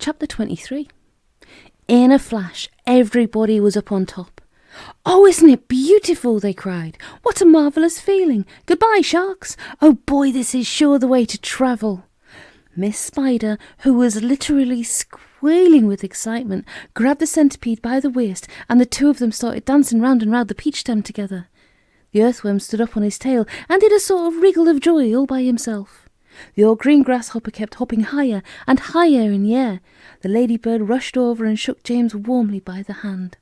Chapter 23. In a flash, everybody was up on top. "Oh, isn't it beautiful?" they cried. "What a marvellous feeling! Goodbye, sharks! Oh boy, this is sure the way to travel." Miss Spider, who was literally squealing with excitement, grabbed the centipede by the waist, and the two of them started dancing round and round the peach stem together. The earthworm stood up on his tail and did a sort of wriggle of joy all by himself. The old green grasshopper kept hopping higher and higher in the air. The ladybird rushed over and shook James warmly by the hand.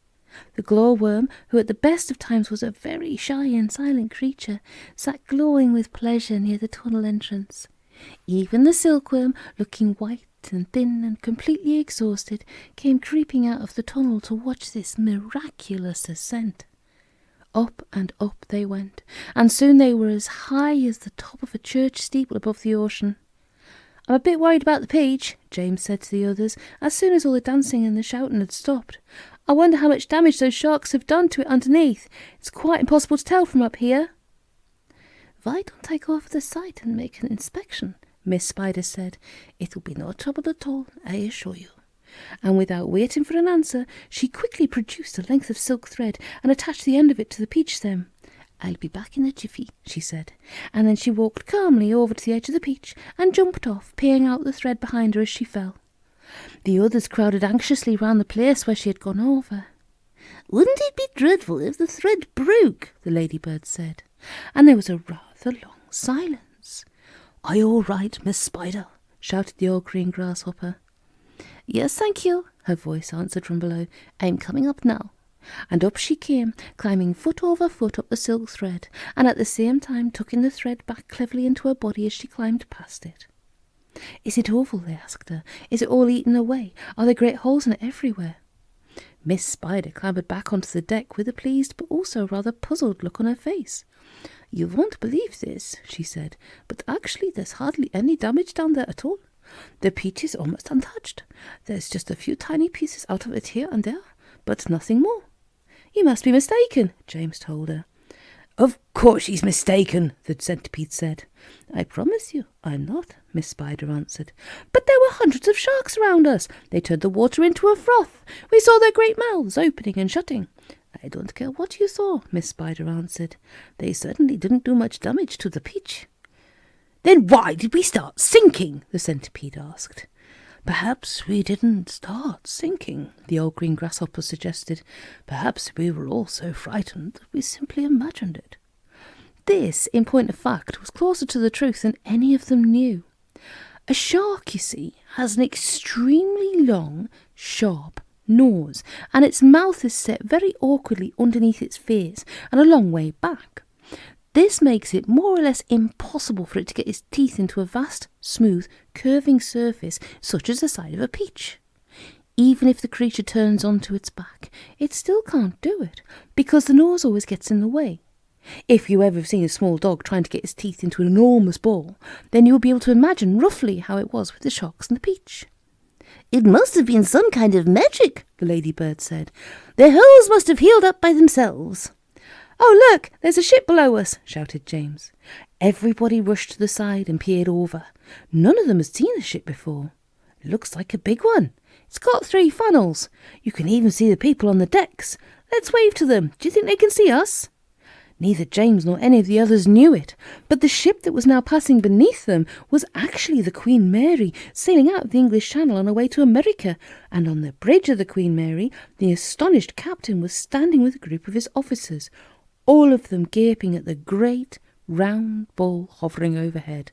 The glowworm, who at the best of times was a very shy and silent creature, sat glowing with pleasure near the tunnel entrance. Even the silkworm, looking white and thin and completely exhausted, came creeping out of the tunnel to watch this miraculous ascent. Up and up they went, and soon they were as high as the top of a church steeple above the ocean. "I'm a bit worried about the peach," James said to the others, as soon as all the dancing and the shouting had stopped. "I wonder how much damage those sharks have done to it underneath. It's quite impossible to tell from up here." "Why don't I go over the side and make an inspection?" Miss Spider said. "It'll be no trouble at all, I assure you." And without waiting for an answer, she quickly produced a length of silk thread and attached the end of it to the peach stem. "I'll be back in a jiffy," she said, and then she walked calmly over to the edge of the peach and jumped off, peeing out the thread behind her as she fell. The others crowded anxiously round the place where she had gone over. "Wouldn't it be dreadful if the thread broke?" the ladybird said, and there was a rather long silence. "Are you all right, Miss Spider?" shouted the old green grasshopper. "Yes, thank you," her voice answered from below. "I'm coming up now." And up she came, climbing foot over foot up the silk thread, and at the same time tucking the thread back cleverly into her body as she climbed past it. "Is it awful?" they asked her. "Is it all eaten away? Are there great holes in it everywhere?" Miss Spider clambered back onto the deck with a pleased but also rather puzzled look on her face. "You won't believe this," she said, "but actually there's hardly any damage down there at all. The peach is almost untouched. There's just a few tiny pieces out of it here and there, but nothing more." "You must be mistaken," James told her. "Of course she's mistaken," the centipede said. "I promise you I'm not," Miss Spider answered. "But there were hundreds of sharks around us. They turned the water into a froth. We saw their great mouths opening and shutting." "I don't care what you saw," Miss Spider answered. "They certainly didn't do much damage to the peach." "Then why did we start sinking?" the centipede asked. "Perhaps we didn't start sinking," the old green grasshopper suggested. "Perhaps we were all so frightened that we simply imagined it." This, in point of fact, was closer to the truth than any of them knew. A shark, you see, has an extremely long, sharp nose, and its mouth is set very awkwardly underneath its face and a long way back. This makes it more or less impossible for it to get its teeth into a vast, smooth, curving surface such as the side of a peach. Even if the creature turns onto its back, it still can't do it, because the nose always gets in the way. If you ever have seen a small dog trying to get its teeth into an enormous ball, then you will be able to imagine roughly how it was with the sharks and the peach. "It must have been some kind of magic," the ladybird said. "Their holes must have healed up by themselves." "Oh, look, there's a ship below us," shouted James. Everybody rushed to the side and peered over. None of them had seen the ship before. "It looks like a big one. It's got 3 funnels. You can even see the people on the decks. Let's wave to them. Do you think they can see us?" Neither James nor any of the others knew it, but the ship that was now passing beneath them was actually the Queen Mary, sailing out of the English Channel on her way to America, and on the bridge of the Queen Mary, the astonished captain was standing with a group of his officers, all of them gaping at the great, round ball hovering overhead.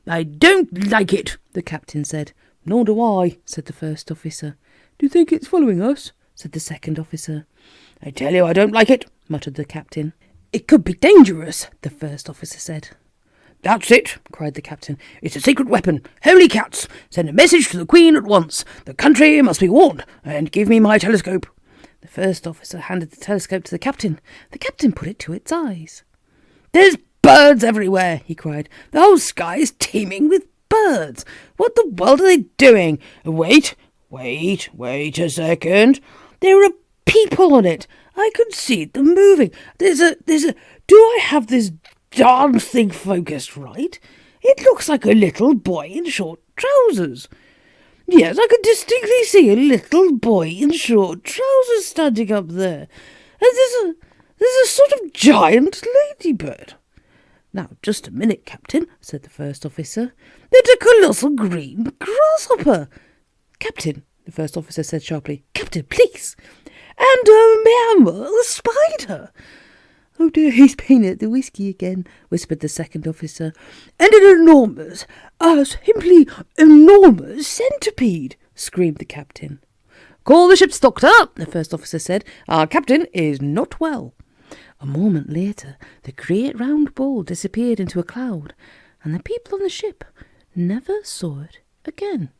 "I don't like it," the captain said. "Nor do I," said the first officer. "Do you think it's following us?" said the second officer. "I tell you I don't like it," muttered the captain. "It could be dangerous," the first officer said. "That's it," cried the captain. "It's a secret weapon. Holy cats! Send a message to the Queen at once. The country must be warned, and give me my telescope." The first officer handed the telescope to the captain. The captain put it to its eyes. "There's birds everywhere," he cried. "The whole sky is teeming with birds. What the world are they doing? Wait a second. There are people on it. I could see them moving. Do I have this darn thing focused right? It looks like a little boy in short trousers. Yes, I could distinctly see a little boy in short trousers standing up there. And there's a sort of giant ladybird. Now, just a minute, Captain, said the first officer. It's a colossal green grasshopper. Captain, the first officer said sharply. Captain, please. And a mammal spider. Oh dear, he's been at the whiskey again, whispered the second officer. And an enormous, simply enormous centipede, screamed the captain. Call the ship's doctor, the first officer said. Our captain is not well. A moment later, the great round ball disappeared into a cloud, and the people on the ship never saw it again.